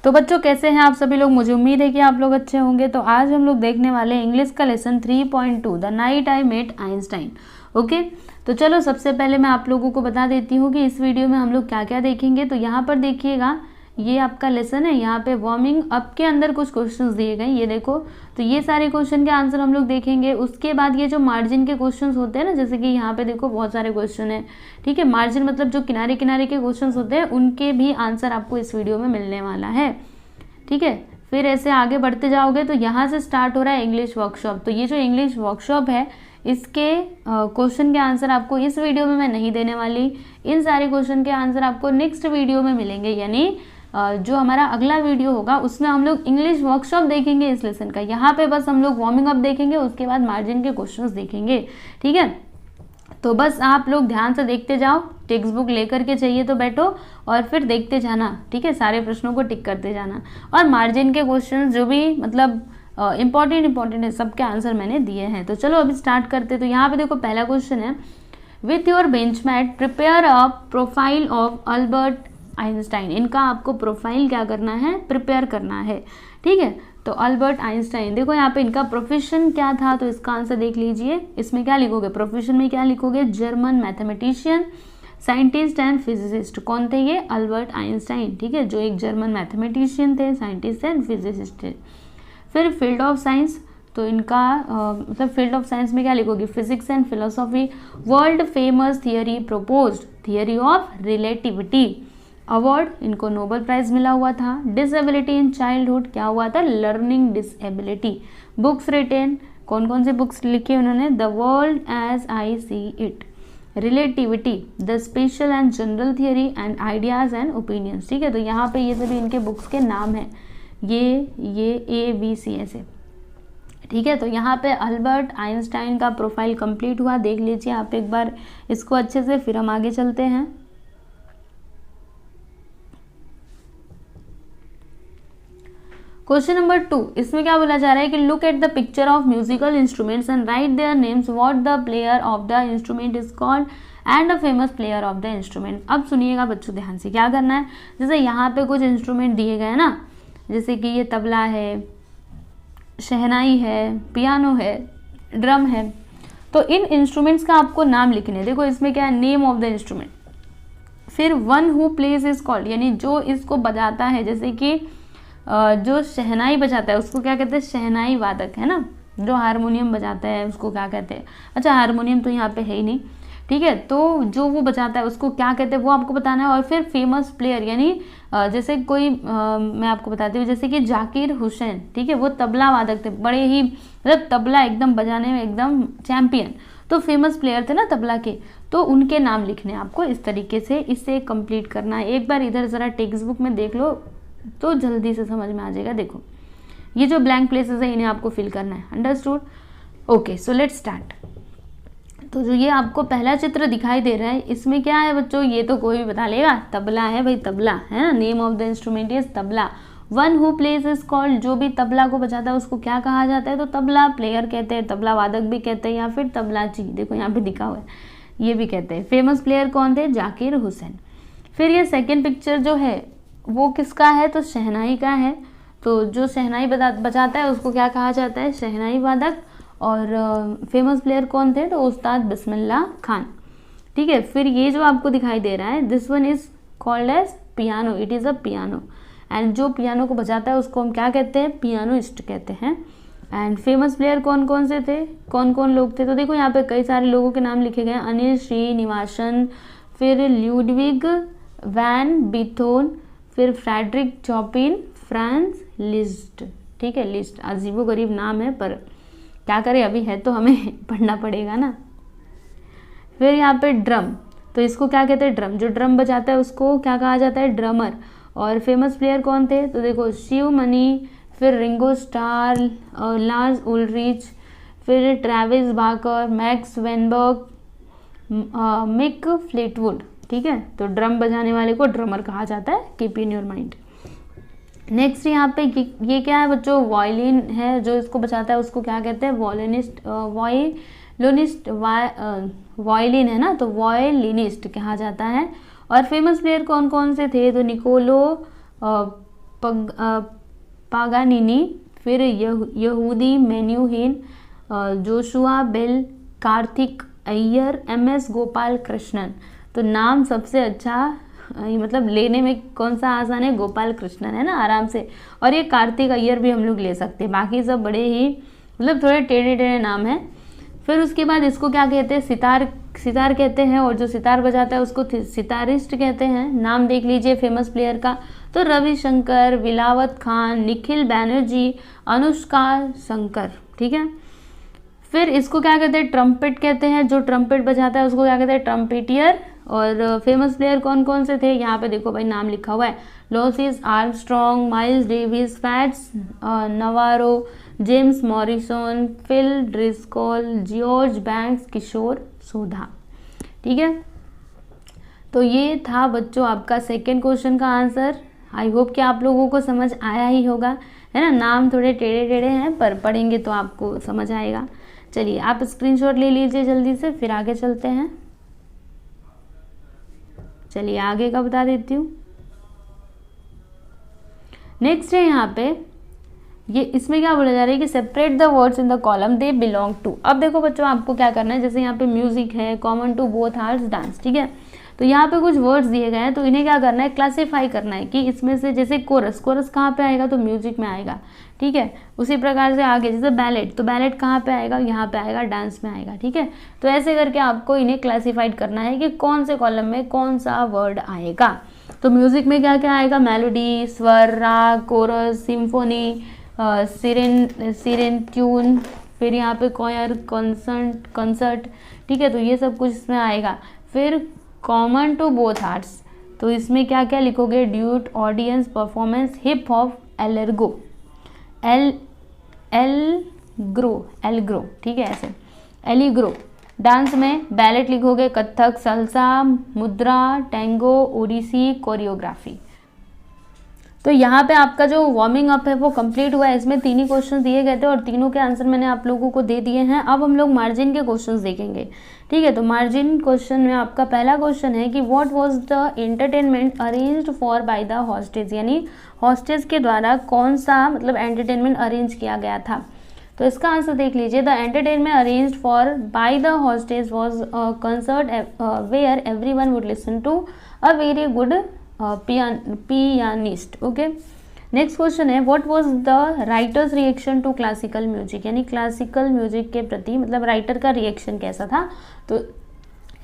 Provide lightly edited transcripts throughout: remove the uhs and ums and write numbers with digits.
तो बच्चों कैसे हैं आप सभी लोग, मुझे उम्मीद है कि आप लोग अच्छे होंगे। तो आज हम लोग देखने वाले हैं इंग्लिश का lesson 3.2 the night I met Einstein. Okay, तो चलो सबसे पहले मैं आप लोगों को बता देती हूँ कि इस वीडियो में हम लोग क्या क्या देखेंगे। तो यहाँ पर देखिएगा, ये आपका लेसन है। यहाँ पे वार्मिंग अप के अंदर कुछ क्वेश्चंस दिए गए, ये देखो। तो ये सारे क्वेश्चन के आंसर हम लोग देखेंगे। उसके बाद ये जो मार्जिन के क्वेश्चंस होते हैं ना, जैसे कि यहाँ पे देखो बहुत सारे क्वेश्चन है, ठीक है। मार्जिन मतलब जो किनारे किनारे के क्वेश्चंस होते हैं, उनके भी आंसर आपको इस वीडियो में मिलने वाला है, ठीक है। फिर ऐसे आगे बढ़ते जाओगे तो यहाँ से स्टार्ट हो रहा है इंग्लिश वर्कशॉप। तो ये जो इंग्लिश वर्कशॉप है, इसके क्वेश्चन के आंसर आपको इस वीडियो में मैं नहीं देने वाली। इन सारे क्वेश्चन के आंसर आपको नेक्स्ट वीडियो में मिलेंगे, यानी जो हमारा अगला वीडियो होगा उसमें हम लोग इंग्लिश वर्कशॉप देखेंगे इस लेसन का। यहाँ पे बस हम लोग वार्मिंग अप देखेंगे, उसके बाद मार्जिन के क्वेश्चंस देखेंगे, ठीक है। तो बस आप लोग ध्यान से देखते जाओ, टेक्स्ट बुक लेकर के चाहिए तो बैठो और फिर देखते जाना, ठीक है। सारे प्रश्नों को टिक करते जाना। और मार्जिन के क्वेश्चंस जो भी मतलब इंपॉर्टेंट है, सबके आंसर मैंने दिए हैं। तो चलो अभी स्टार्ट करते। तो यहाँ पे देखो पहला क्वेश्चन है, with your benchmate prepare a profile of Albert Einstein. इनका आपको प्रोफाइल क्या करना है, प्रिपेयर करना है, ठीक है। तो अल्बर्ट आइंस्टाइन, देखो यहाँ पे इनका प्रोफेशन क्या था, तो इसका आंसर देख लीजिए। इसमें क्या लिखोगे, प्रोफेशन में क्या लिखोगे, German mathematician, scientist and physicist. कौन थे ये, अल्बर्ट आइंस्टाइन, ठीक है, जो एक जर्मन मैथमेटिशियन थे, साइंटिस्ट एंड फिजिसिस्ट थे। फिर फील्ड ऑफ साइंस, तो इनका मतलब फील्ड ऑफ साइंस में क्या लिखोगे, physics and philosophy. World famous theory proposed, theory of relativity. Award, इनको नोबेल प्राइज मिला हुआ था। डिसेबिलिटी इन चाइल्डहुड, क्या हुआ था, लर्निंग डिसेबिलिटी। बुक्स रिटेन, कौन कौन से बुक्स लिखे उन्होंने, the world as I see it. Relativity, the special and general theory and ideas and opinions, ठीक है। तो यहाँ पे ये सभी इनके बुक्स के नाम हैं, ये ABC ऐसे, ठीक है। तो यहाँ पे अल्बर्ट आइंस्टाइन का प्रोफाइल कंप्लीट हुआ, देख लीजिए आप एक बार इसको अच्छे से। फिर हम आगे चलते हैं। क्वेश्चन नंबर 2, इसमें क्या बोला जा रहा है कि look at the picture of musical instruments and right their names, what the player of the instrument is called and a famous player of the instrument. अब सुनिएगा बच्चों ध्यान से, क्या करना है, जैसे यहाँ पे कुछ इंस्ट्रूमेंट दिए गए ना, जैसे कि ये तबला है, शहनाई है, पियानो है, ड्रम है। तो इन इंस्ट्रूमेंट्स का आपको नाम लिखने, देखो इसमें क्या है, नेम ऑफ द इंस्ट्रूमेंट। फिर one who plays is called, यानी जो इसको बजाता है, जैसे कि जो शहनाई बजाता है उसको क्या कहते हैं, शहनाई वादक, है ना। जो हारमोनियम बजाता है उसको क्या कहते हैं, अच्छा हारमोनियम तो यहाँ पे है ही नहीं, ठीक है। तो जो वो बजाता है उसको क्या कहते हैं वो आपको बताना है। और फिर फेमस प्लेयर, यानी जैसे कोई मैं आपको बताती हूँ, जैसे कि जाकिर हुसैन, ठीक है, वो तबला वादक थे, बड़े ही मतलब तबला एकदम बजाने में एकदम चैंपियन। तो फेमस प्लेयर थे ना तबला के, तो उनके नाम लिखने आपको इस तरीके से। इससे कंप्लीट करना है। एक बार इधर ज़रा टेक्स्ट बुक में देख लो तो जल्दी से समझ में आ जाएगा। देखो ये जो ब्लैंक प्लेसेस है इन्हें आपको फिल करना है, understood. Okay, so let's start. तो जो ये आपको पहला चित्र दिखाई दे रहा है, इसमें क्या है बच्चों, ये तो कोई भी बता लेगा, तबला है भाई, तबला है ना। Name of the instrument is tabla. One who plays is called, जो भी तबला को बजाता है उसको क्या कहा जाता है, तो तबला प्लेयर कहते हैं, तबला वादक भी कहते हैं, या फिर तबलाची, देखो यहाँ पे दिखा हुआ है, ये भी कहते हैं। फेमस प्लेयर कौन थे, जाकिर हुसैन। फिर ये सेकेंड पिक्चर जो है वो किसका है, तो शहनाई का है। तो जो शहनाई बजाता है उसको क्या कहा जाता है, शहनाई वादक। और फेमस प्लेयर कौन थे, तो उस्ताद बिस्मिल्लाह खान, ठीक है। फिर ये जो आपको दिखाई दे रहा है, this one is called as piano, it is a piano. And जो पियानो को बजाता है उसको हम क्या कहते हैं, पियानोइस्ट कहते हैं। एंड फेमस प्लेयर कौन कौन से थे, कौन कौन लोग थे, तो देखो यहाँ पे कई सारे लोगों के नाम लिखे गए हैं, अनिल श्रीनिवासन, फिर ल्यूडविग वैन बीथोन, फिर फ्रेडरिक चॉपिन, फ्रांस लिस्ट, ठीक है। लिस्ट अजीबो गरीब नाम है, पर क्या करें, अभी है तो हमें पढ़ना पड़ेगा ना। फिर यहाँ पे ड्रम, तो इसको क्या कहते हैं, ड्रम, जो ड्रम बजाता है उसको क्या कहा जाता है, ड्रमर। और फेमस प्लेयर कौन थे, तो देखो शिव मनी, फिर रिंगो स्टार, लार्स उलरिच, फिर ट्रेविस बाकर, मैक्स वेनबर्ग, मिक फ्लीटवुड, ठीक है। तो ड्रम बजाने वाले को ड्रमर कहा जाता है, keep in your mind. Next यहाँ पे ये क्या है बच्चों, वायलिन है, जो इसको बजाता है उसको क्या कहते हैं, वॉयलिनिस्ट। वायलिन है ना, तो वॉयलिनिस्ट कहा जाता है। और फेमस प्लेयर कौन कौन से थे, तो निकोलो पागानिनी, फिर Yehudi Menuhin, Joshua Bell, Karthik Iyer, M S. Gopal Krishnan. तो नाम सबसे अच्छा मतलब लेने में कौन सा आसान है, गोपाल कृष्णन है ना, आराम से। और ये कार्तिक अय्यर भी हम लोग ले सकते हैं, बाकी सब बड़े ही मतलब थोड़े टेढ़े टेढ़े नाम हैं। फिर उसके बाद इसको क्या कहते हैं, सितार कहते हैं, और जो सितार बजाता है उसको सितारिस्ट कहते हैं। नाम देख लीजिए फेमस प्लेयर का, तो रविशंकर, बिलावत खान, निखिल बैनर्जी, अनुष्का शंकर, ठीक है। फिर इसको क्या कहते हैं, ट्रम्पेट कहते हैं, जो ट्रम्पेट बजाता है उसको क्या कहते हैं, ट्रम्पेटियर। और फेमस प्लेयर कौन कौन से थे, यहाँ पे देखो भाई नाम लिखा हुआ है, Louis Armstrong, Miles Davis, Fats Navarro, James Morrison, Phil Driscoll, George Banks, Kishore Sodha, ठीक है। तो ये था बच्चों आपका सेकेंड क्वेश्चन का आंसर। आई होप कि आप लोगों को समझ आया ही होगा, है ना। नाम थोड़े टेढ़े टेढ़े हैं पर पढ़ेंगे तो आपको समझ आएगा। चलिए आप स्क्रीनशॉट ले लीजिए जल्दी से, फिर आगे चलते हैं। चलिए आगे का बता देती हूँ। नेक्स्ट है यहाँ पे, ये इसमें क्या बोला जा रहा है कि separate the words in the column they belong to. अब देखो बच्चों आपको क्या करना है, जैसे यहाँ पे म्यूजिक है, common to both arts, dance, ठीक है। तो यहाँ पे कुछ वर्ड्स दिए गए हैं, तो इन्हें क्या करना है, क्लासीफाई करना है कि इसमें से जैसे कोरस कहाँ पे आएगा, तो म्यूजिक में आएगा, ठीक है। उसी प्रकार से आगे जैसे बैलेट, तो बैलेट कहाँ पे आएगा, यहाँ पे आएगा, डांस में आएगा, ठीक है। तो ऐसे करके आपको इन्हें क्लासीफाइड करना है कि कौन से कॉलम में कौन सा वर्ड आएगा। तो म्यूजिक में क्या क्या आएगा, मेलोडी, स्वर, राग, कोरस, सिम्फोनी, सिरेन ट्यून, फिर यहाँ पे कॉयर, कंसर्ट, ठीक है। तो ये सब कुछ इसमें आएगा। फिर कॉमन टू बोथ आर्ट्स, तो इसमें क्या क्या लिखोगे, duet, audience, performance, hip hop, allegro, ठीक है, ऐसे एलिग्रो। डांस में बैलेट लिखोगे, Kathak, salsa, mudra, tango, Odissi, choreography. तो यहाँ पे आपका जो वार्मिंग अप है वो कंप्लीट हुआ है। इसमें तीन ही क्वेश्चन दिए गए थे और तीनों के आंसर मैंने आप लोगों को दे दिए हैं। अब हम लोग मार्जिन के क्वेश्चंस देखेंगे, ठीक है। तो मार्जिन क्वेश्चन में आपका पहला क्वेश्चन है कि what was the entertainment arranged for by the hostage, यानी हॉस्टेज के द्वारा कौन सा मतलब एंटरटेनमेंट अरेंज किया गया था। तो इसका आंसर देख लीजिए, the entertainment arranged for by the hostage was a concert where everyone would listen to a very good pianist, okay. Next question है, what was the writer's reaction to classical music, यानी classical music के प्रति मतलब writer का reaction कैसा था। तो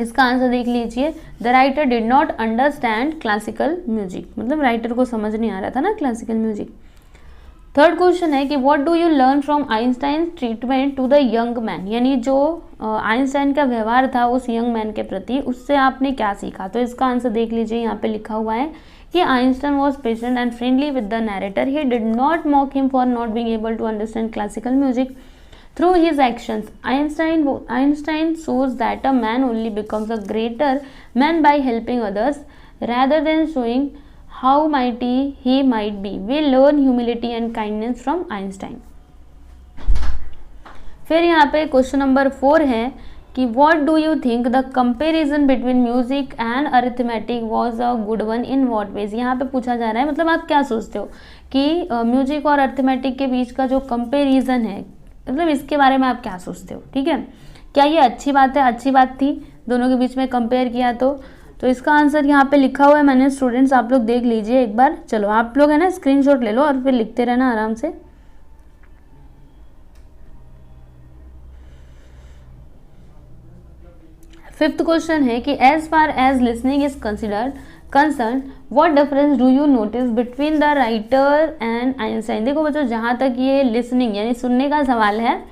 इसका आंसर देख लीजिए, the writer did not understand classical music, मतलब राइटर को समझ नहीं आ रहा था ना क्लासिकल म्यूजिक। थर्ड क्वेश्चन है कि what do you learn from Einstein treatment to the young man, यानी जो आइंस्टाइन का व्यवहार था उस यंग मैन के प्रति, उससे आपने क्या सीखा। तो इसका आंसर देख लीजिए, यहाँ पे लिखा हुआ है कि Einstein was patient and friendly with the narrator, he did not mock him for not being able to understand classical music. Through his actions, Einstein shows that a man only becomes a greater man by helping others rather than showing how mighty he might be. We learn humility and kindness from Einstein. फिर यहाँ पे question number 4 है कि what do you think the comparison between music and arithmetic was a good one in what ways। यहाँ पे पूछा जा रहा है मतलब आप क्या सोचते हो कि म्यूजिक और अर्थमेटिक के बीच का जो कंपेरिजन है, मतलब इसके बारे में आप क्या सोचते हो, ठीक है। क्या ये अच्छी बात है, अच्छी बात थी दोनों के बीच में कंपेयर किया तो इसका आंसर यहाँ पे लिखा हुआ है मैंने, स्टूडेंट्स आप लोग देख लीजिए एक बार। चलो आप लोग है ना स्क्रीनशॉट ले लो और फिर लिखते रहना आराम से। फिफ्थ क्वेश्चन है कि as far as listening is concern what difference do you notice between the writer and Einstein. देखो बच्चों, जहाँ तक ये लिसनिंग यानी सुनने का सवाल है,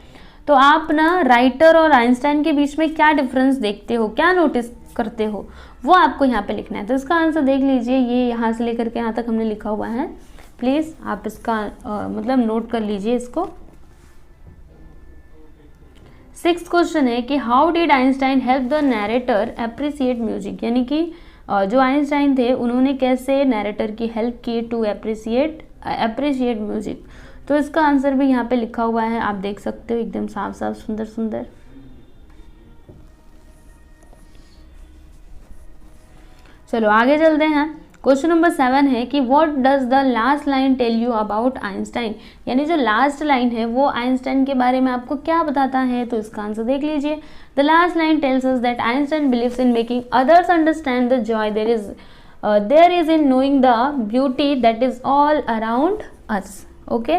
तो आप ना राइटर और आइंस्टाइन के बीच में क्या डिफरेंस देखते हो, क्या नोटिस करते हो, वो आपको यहाँ पे लिखना है। तो इसका आंसर देख लीजिए, ये यहाँ से लेकर के यहाँ तक हमने लिखा हुआ है, प्लीज़ आप इसका मतलब नोट कर लीजिए इसको। सिक्स्थ क्वेश्चन है कि how did Einstein help the narrator appreciate music, यानी कि जो आइंस्टाइन थे उन्होंने कैसे नैरेटर की हेल्प की टू अप्रिशिएट म्यूजिक। तो इसका आंसर भी यहाँ पे लिखा हुआ है, आप देख सकते हो एकदम साफ साफ सुंदर सुंदर। चलो आगे चलते हैं। क्वेश्चन नंबर 7 है कि what does the last line tell you about Einstein, यानी जो लास्ट लाइन है वो आइंस्टाइन के बारे में आपको क्या बताता है, तो इसका आंसर देख लीजिए। The last line tells us that Einstein believes in making others understand the joy there is in knowing the beauty that is all around us. Okay,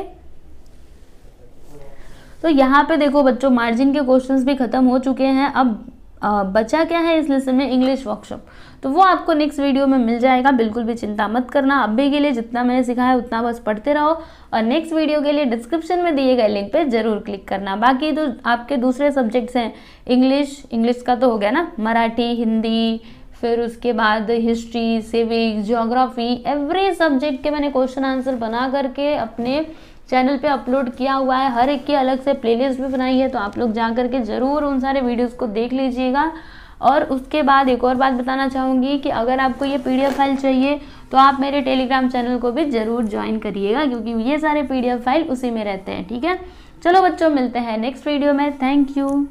तो यहाँ पे देखो बच्चों मार्जिन के क्वेश्चंस भी खत्म हो चुके हैं। अब बचा क्या है इस लेसन में, इंग्लिश वर्कशॉप, तो वो आपको नेक्स्ट वीडियो में मिल जाएगा, बिल्कुल भी चिंता मत करना। अभी के लिए जितना मैंने सिखाया उतना बस पढ़ते रहो, और नेक्स्ट वीडियो के लिए डिस्क्रिप्शन में दिए गए लिंक पे जरूर क्लिक करना। बाकी तो आपके दूसरे सब्जेक्ट्स हैं, इंग्लिश का तो हो गया ना, मराठी, हिंदी, फिर उसके बाद history, civics, geography, every subject के मैंने क्वेश्चन आंसर बना करके अपने चैनल पे अपलोड किया हुआ है। हर एक की अलग से प्लेलिस्ट भी बनाई है, तो आप लोग जा करके ज़रूर उन सारे वीडियोस को देख लीजिएगा। और उसके बाद एक और बात बताना चाहूँगी कि अगर आपको ये PDF फाइल चाहिए तो आप मेरे टेलीग्राम चैनल को भी ज़रूर ज्वाइन करिएगा, क्योंकि ये सारे PDF फाइल उसी में रहते हैं। ठीक है, चलो बच्चों मिलते हैं नेक्स्ट वीडियो में। Thank you.